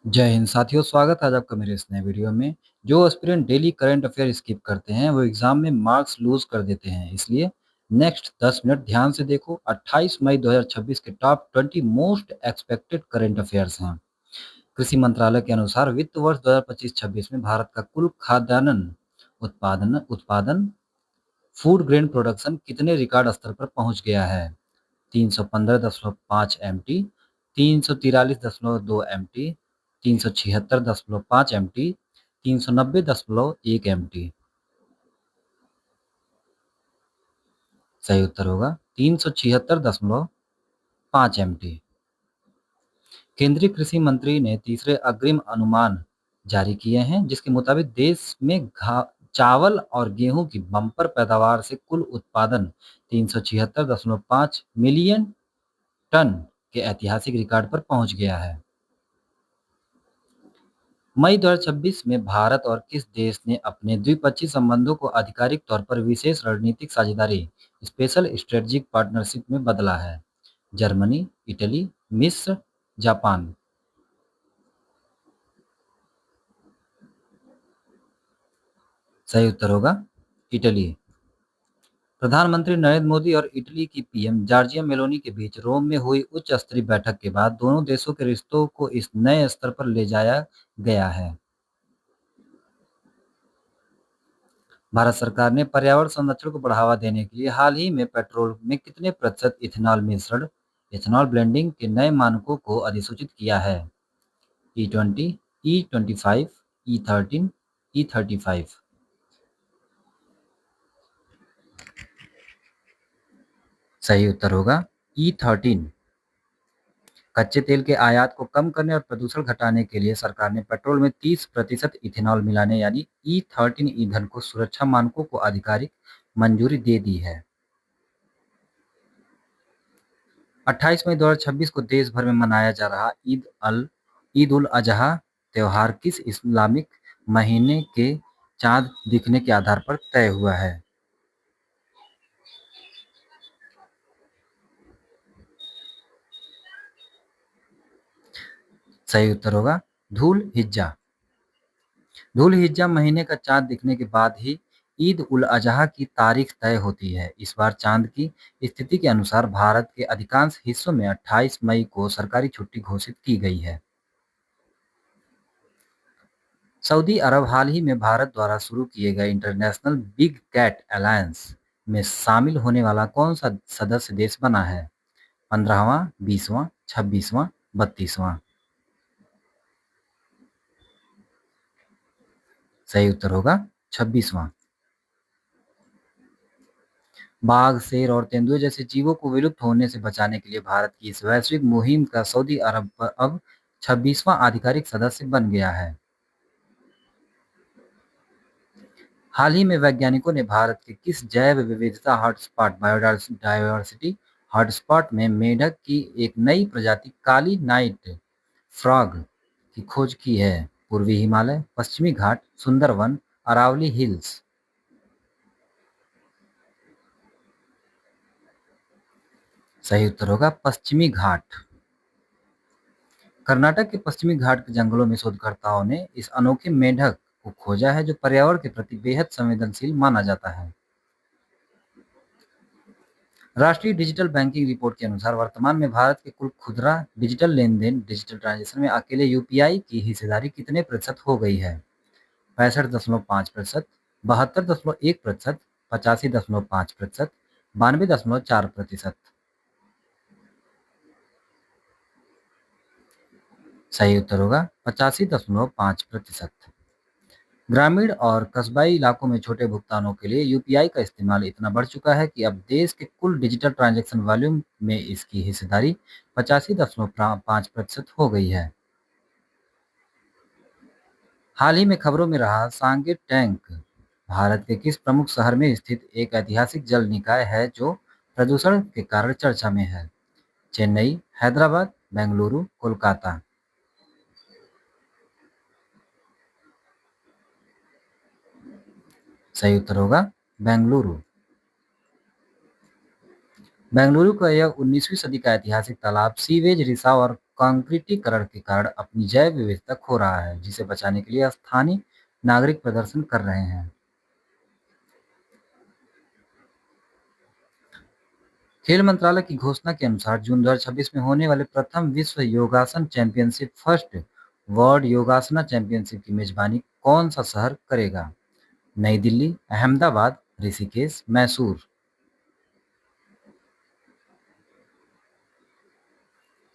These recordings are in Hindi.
जय हिंद साथियों, स्वागत है आज आपका मेरे इस नए वीडियो में। जो aspirant daily current affair skip करते हैं वो एग्जाम में मार्क्स लूज कर देते हैं। इसलिए नेक्स्ट 10 मिनट ध्यान से देखो। 28 मई 2026 के top 20 most expected current affairs हैं। कृषि मंत्रालय के अनुसार वित्त वर्ष 2025-26 में भारत का कुल खाद्यान्न उत्पादन उत्पादन फूड ग्रेन प्रोडक्शन कितने रिकॉर्ड स्तर पर पहुंच गया है? 315.5 एमटी, 343.2 एमटी, 376.5 एमटी, 390.1 एमटी। सही उत्तर होगा 376.5 एमटी। केंद्रीय कृषि मंत्री ने तीसरे अग्रिम अनुमान जारी किए हैं, जिसके मुताबिक देश में चावल और गेहूं की बम्पर पैदावार से कुल उत्पादन 376.5 मिलियन टन के ऐतिहासिक रिकॉर्ड पर पहुंच गया है। मई 2026 में भारत और किस देश ने अपने द्विपक्षीय संबंधों को आधिकारिक तौर पर विशेष रणनीतिक साझेदारी स्पेशल स्ट्रेटेजिक पार्टनरशिप में बदला है? जर्मनी, इटली, मिस्र, जापान। सही उत्तर होगा इटली। प्रधानमंत्री नरेंद्र मोदी और इटली की पीएम जॉर्जिया मेलोनी के बीच रोम में हुई उच्च स्तरीय बैठक के बाद दोनों देशों के रिश्तों को इस नए स्तर पर ले जाया गया है। भारत सरकार ने पर्यावरण संरक्षण को बढ़ावा देने के लिए हाल ही में पेट्रोल में कितने प्रतिशत इथेनॉल मिश्रण इथेनॉल ब्लेंडिंग के नए मानकों को अधिसूचित किया है? E20, E25, E13, E35। सही उत्तर होगा E13। कच्चे तेल के आयात को कम करने और प्रदूषण घटाने के लिए सरकार ने पेट्रोल में 30% इथेनॉल मिलाने यानी E13 ईंधन को सुरक्षा मानकों को आधिकारिक मंजूरी दे दी है। 28 मई 2026 को देश भर में मनाया जा रहा ईद उल अजहा त्योहार किस इस्लामिक महीने के चांद दिखने के आधार पर तय हुआ है? सही उत्तर होगा धूल हिज्जा। धूल हिज्जा महीने का चांद दिखने के बाद ही ईद उल अजहा की तारीख तय होती है। इस बार चांद की स्थिति के अनुसार भारत के अधिकांश हिस्सों में 28 मई को सरकारी छुट्टी घोषित की गई है। सऊदी अरब हाल ही में भारत द्वारा शुरू किए गए इंटरनेशनल बिग कैट अलायंस में शामिल होने वाला कौन सा सदस्य देश बना है? 15वां, 20वां, 26वां, 32वां। सही उत्तर होगा 26वां। बाघ, शेर और तेंदुए जैसे जीवों को विलुप्त होने से बचाने के लिए भारत की इस वैश्विक मुहिम का सऊदी अरब पर अब 26वां आधिकारिक सदस्य बन गया है। हाल ही में वैज्ञानिकों ने भारत के किस जैव विविधता हॉटस्पॉट बायोडायवर्सिटी हॉटस्पॉट में मेंढक की एक नई प्रजाति काली नाइट फ्रॉग की खोज की है? पूर्वी हिमालय, पश्चिमी घाट, सुंदरवन, अरावली हिल्स। सही उत्तर होगा पश्चिमी घाट। कर्नाटक के पश्चिमी घाट के जंगलों में शोधकर्ताओं ने इस अनोखे मेंढक को खोजा है, जो पर्यावरण के प्रति बेहद संवेदनशील माना जाता है। राष्ट्रीय डिजिटल बैंकिंग रिपोर्ट के अनुसार वर्तमान में भारत के कुल खुदरा डिजिटल लेन-देन डिजिटल ट्रांजैक्शन में अकेले यूपीआई की हिस्सेदारी कितने प्रतिशत हो गई है? 65.5%, 72.1%, 85.5%, 92.4%। सही उत्तर होगा 85.5%। ग्रामीण और कस्बाई इलाकों में छोटे भुगतानों के लिए यूपीआई का इस्तेमाल इतना बढ़ चुका है कि अब देश के कुल डिजिटल ट्रांजैक्शन वॉल्यूम में इसकी हिस्सेदारी 85.5% हो गई है। हाल ही में खबरों में रहा सांगे टैंक भारत के किस प्रमुख शहर में स्थित एक ऐतिहासिक जल निकाय है जो प्रदूषण के कारण चर्चा में है? चेन्नई, हैदराबाद, बेंगलुरु, कोलकाता। सही उत्तर होगा बेंगलुरु। बेंगलुरु का यह 19वीं सदी का ऐतिहासिक तालाब सीवेज रिसाव और कंक्रीटीकरण के कारण अपनी जैव विविधता खो रहा है, जिसे बचाने के लिए स्थानीय नागरिक प्रदर्शन कर रहे हैं। खेल मंत्रालय की घोषणा के अनुसार जून 2026 में होने वाले प्रथम विश्व योगासन चैंपियनशिप फर्स्ट वर्ल्ड योगासना चैंपियनशिप की मेजबानी कौन सा शहर करेगा? नई दिल्ली, अहमदाबाद, ऋषिकेश, मैसूर।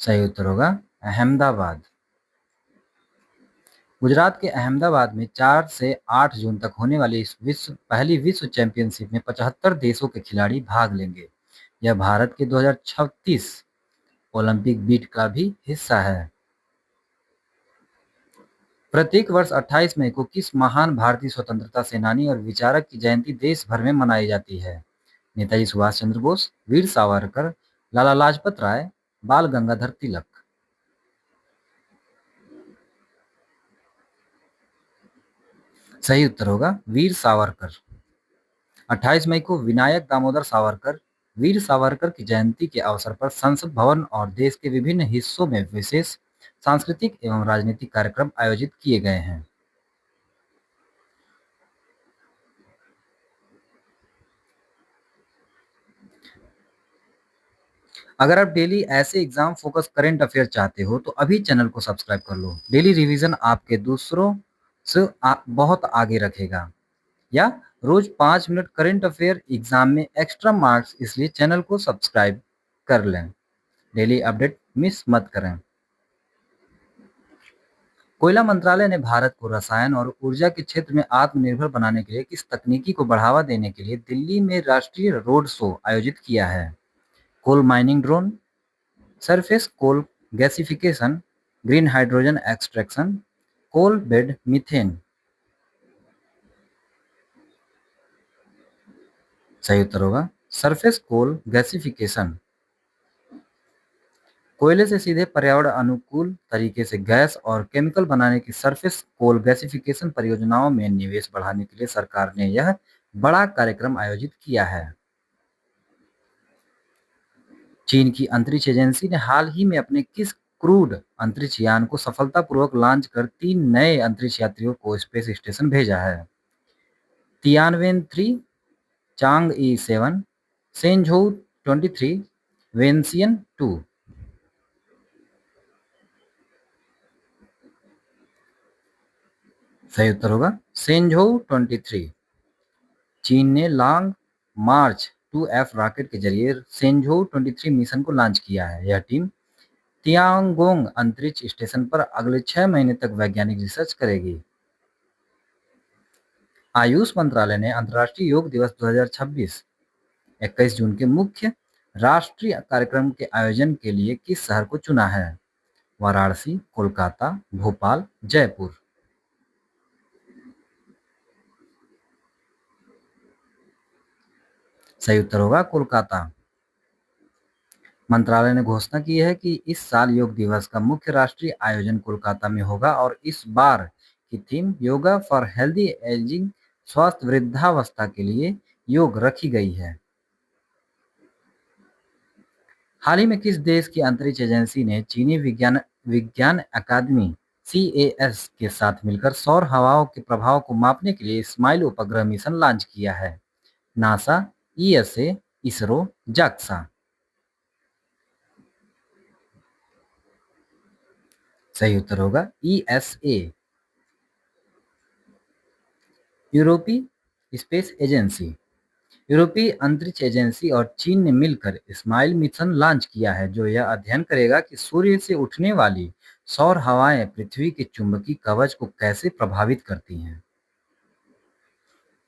सही उत्तर होगा अहमदाबाद। गुजरात के अहमदाबाद में 4 से 8 जून तक होने वाली इस पहली विश्व चैंपियनशिप में 75 देशों के खिलाड़ी भाग लेंगे। यह भारत के 2036 ओलंपिक बीट का भी हिस्सा है। प्रत्येक वर्ष 28 मई को किस महान भारतीय स्वतंत्रता सेनानी और विचारक की जयंती देश भर में मनाई जाती है? नेताजी सुभाष चंद्र बोस, वीर सावरकर, लाला लाजपत राय, बाल गंगाधर तिलक। सही उत्तर होगा वीर सावरकर। 28 मई को विनायक दामोदर सावरकर, वीर सावरकर की जयंती के अवसर पर संसद भवन और देश के विभिन्न हिस्सों में विशेष सांस्कृतिक एवं राजनीतिक कार्यक्रम आयोजित किए गए हैं। अगर आप डेली ऐसे एग्जाम फोकस करंट अफेयर चाहते हो तो अभी चैनल को सब्सक्राइब कर लो। डेली रिवीजन आपके दूसरों से बहुत आगे रखेगा। या रोज 5 मिनट करंट अफेयर एग्जाम में एक्स्ट्रा मार्क्स, इसलिए चैनल को सब्सक्राइब कर लें। डेली अपडेट मिस मत करें। कोयला मंत्रालय ने भारत को रसायन और ऊर्जा के क्षेत्र में आत्मनिर्भर बनाने के लिए किस तकनीकी को बढ़ावा देने के लिए दिल्ली में राष्ट्रीय रोड शो आयोजित किया है? Coal mining drone, surface coal gasification, green hydrogen extraction, coal bed methane. सही उत्तर होगा सरफेस कोल गैसिफिकेशन। कोयले से सीधे पर्यावरण अनुकूल तरीके से गैस और केमिकल बनाने की सरफेस कोल गैसिफिकेशन परियोजनाओं में निवेश बढ़ाने के लिए सरकार ने यह बड़ा कार्यक्रम आयोजित किया है। चीन की अंतरिक्ष एजेंसी ने हाल ही में अपने किस क्रूड अंतरिक्ष यान को सफलतापूर्वक लॉन्च कर 3 नए अंतरिक्ष यात्रियों को स्पेस स्टेशन भेजा है? तियानवेन-3, चांगई-7, शेंझोउ-23, वेनसियन-2। सही उत्तर होगा शेंझोउ-23। चीन ने लॉन्ग मार्च 2F रॉकेट के जरिए शेंझोउ-23 मिशन को लॉन्च किया है। यह टीम तियांगोंग अंतरिक्ष स्टेशन पर अगले 6 महीने तक वैज्ञानिक रिसर्च करेगी। आयुष मंत्रालय ने अंतर्राष्ट्रीय योग दिवस 2026 21 जून के मुख्य राष्ट्रीय कार्यक्रम के आयोजन के लिए किस शहर को चुना है? वाराणसी, कोलकाता, भोपाल, जयपुर। सही उत्तर होगा कोलकाता। मंत्रालय ने घोषणा की है कि इस साल योग दिवस का मुख्य राष्ट्रीय आयोजन कोलकाता में होगा और इस बार की theme yoga for healthy ageing, स्वस्थ वृद्धावस्था के लिए योग रखी गई है। हाल ही में किस देश की अंतरिक्ष एजेंसी ने चीनी विज्ञान विज्ञान अकादमी CAS के साथ मिलकर सौर हवाओं के प्रभाव को मापने के लिए स्माइल उपग्रह मिशन लॉन्च किया है? NASA, ESA, ISRO, JAXA. सही उत्तर होगा ESA। यूरोपीय स्पेस एजेंसी, यूरोपीय अंतरिक्ष एजेंसी और चीन ने मिलकर स्माइल मिशन लॉन्च किया है, जो यह अध्ययन करेगा कि सूर्य से उठने वाली सौर हवाएं पृथ्वी के चुंबकीय कवच को कैसे प्रभावित करती हैं।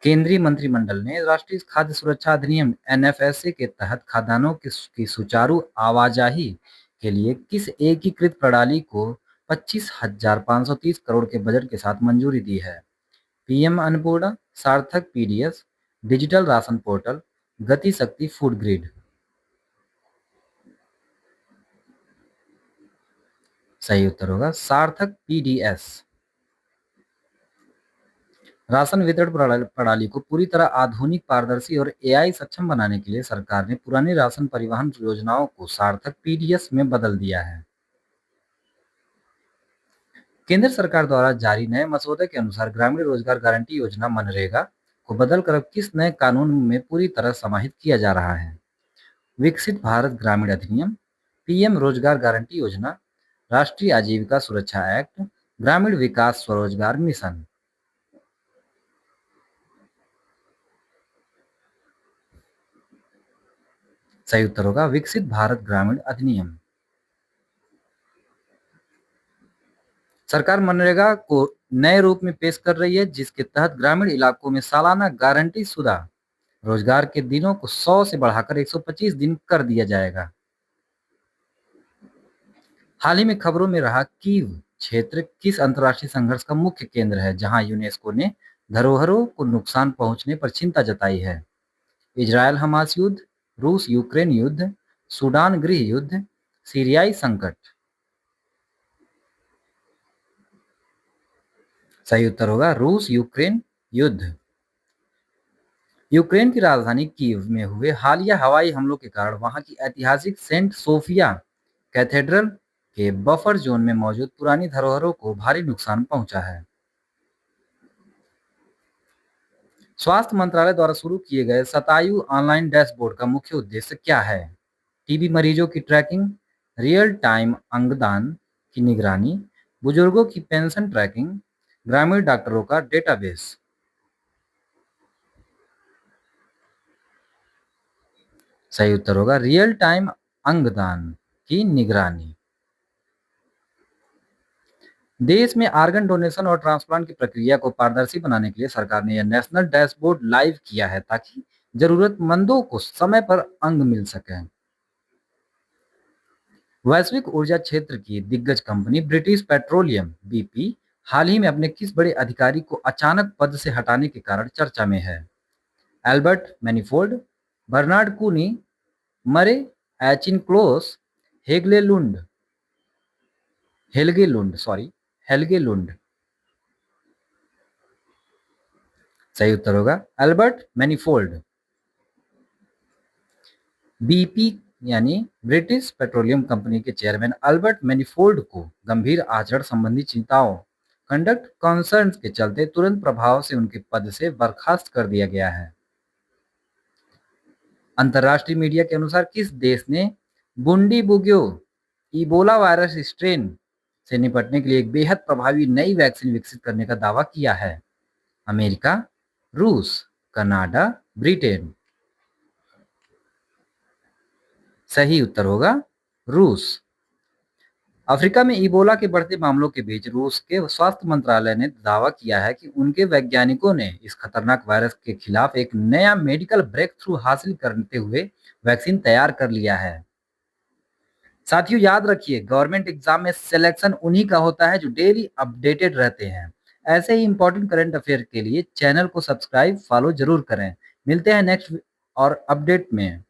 केंद्रीय मंत्रिमंडल ने राष्ट्रीय खाद्य सुरक्षा अधिनियम NFSA के तहत खाद्यान्नों की सुचारू आवाजाही के लिए किस एकीकृत प्रणाली को 25,530 करोड़ के बजट के साथ मंजूरी दी है? PM अन्नपूर्णा, सार्थक PDS, डिजिटल राशन पोर्टल, गति शक्ति फूड ग्रिड। सही उत्तर होगा सार्थक PDS। राशन वितरण प्रणाली को पूरी तरह आधुनिक, पारदर्शी और AI सक्षम बनाने के लिए सरकार ने पुरानी राशन परिवहन योजनाओं को सार्थक PDS में बदल दिया है। केंद्र सरकार द्वारा जारी नए मसौदे के अनुसार ग्रामीण रोजगार गारंटी योजना मनरेगा को बदलकर अब किस नए कानून में पूरी तरह समाहित किया जा रहा है? विकसित भारत ग्रामीण अधिनियम, पीएम रोजगार गारंटी योजना, राष्ट्रीय आजीविका सुरक्षा एक्ट, ग्रामीण विकास स्वरोजगार मिशन। सही उत्तर होगा विकसित भारत ग्रामीण अधिनियम। सरकार मनरेगा को नए रूप में पेश कर रही है, जिसके तहत ग्रामीण इलाकों में सालाना गारंटी शुदा रोजगार के दिनों को 100 से बढ़ाकर 125 दिन कर दिया जाएगा। हाल ही में खबरों में रहा कीव क्षेत्र किस अंतर्राष्ट्रीय संघर्ष का मुख्य केंद्र है, जहां यूनेस्को ने धरोहरों को नुकसान पहुंचने पर चिंता जताई है? इजरायल हमास युद्ध, रूस यूक्रेन युद्ध, सूडान गृह युद्ध, सीरियाई संकट। सही उत्तर होगा रूस यूक्रेन युद्ध। यूक्रेन की राजधानी कीव में हुए हालिया हवाई हमलों के कारण वहां की ऐतिहासिक सेंट सोफिया कैथेड्रल के बफर जोन में मौजूद पुरानी धरोहरों को भारी नुकसान पहुंचा है। स्वास्थ्य मंत्रालय द्वारा शुरू किए गए शतायु ऑनलाइन डैशबोर्ड का मुख्य उद्देश्य क्या है? टीबी मरीजों की ट्रैकिंग, रियल टाइम अंगदान की निगरानी, बुजुर्गों की पेंशन ट्रैकिंग, ग्रामीण डॉक्टरों का डेटाबेस। सही उत्तर होगा रियल टाइम अंगदान की निगरानी। देश में आर्गन डोनेशन और ट्रांसप्लांट की प्रक्रिया को पारदर्शी बनाने के लिए सरकार ने यह नेशनल डैशबोर्ड लाइव किया है, ताकि जरूरतमंदों को समय पर अंग मिल सके। वैश्विक ऊर्जा क्षेत्र की दिग्गज कंपनी ब्रिटिश पेट्रोलियम बीपी हाल ही में अपने किस बड़े अधिकारी को अचानक पद से हटाने के कारण चर्चा में है? एल्बर्ट मैनिफोल्ड, बर्नार्ड कूनी, मरे एचिनक्लोज, हेगले लुंड हेल्गे लुंड सॉरी हेल्गे लुंड। सही उत्तर होगा एल्बर्ट मैनिफोल्ड। बीपी यानी ब्रिटिश पेट्रोलियम कंपनी के चेयरमैन अल्बर्ट मैनिफोल्ड को गंभीर आचरण संबंधी चिंताओं कंडक्ट कॉन्सर्न्स के चलते तुरंत प्रभाव से उनके पद से बर्खास्त कर दिया गया है। अंतर्राष्ट्रीय मीडिया के अनुसार किस देश ने बुंडी बुग्यो इबोला वायरस स्ट्रेन से निपटने के लिए एक बेहद प्रभावी नई वैक्सीन विकसित करने का दावा किया है? अमेरिका, रूस, कनाडा, ब्रिटेन। सही उत्तर होगा रूस। अफ्रीका में इबोला के बढ़ते मामलों के बीच रूस के स्वास्थ्य मंत्रालय ने दावा किया है कि उनके वैज्ञानिकों ने इस खतरनाक वायरस के खिलाफ एक नया मेडिकल ब्रेक थ्रू हासिल करते हुए वैक्सीन तैयार कर लिया है। साथियों याद रखिए, गवर्नमेंट एग्जाम में सिलेक्शन उन्हीं का होता है जो डेली अपडेटेड रहते हैं। ऐसे ही इंपॉर्टेंट करंट अफेयर के लिए चैनल को सब्सक्राइब फॉलो जरूर करें। मिलते हैं नेक्स्ट और अपडेट में।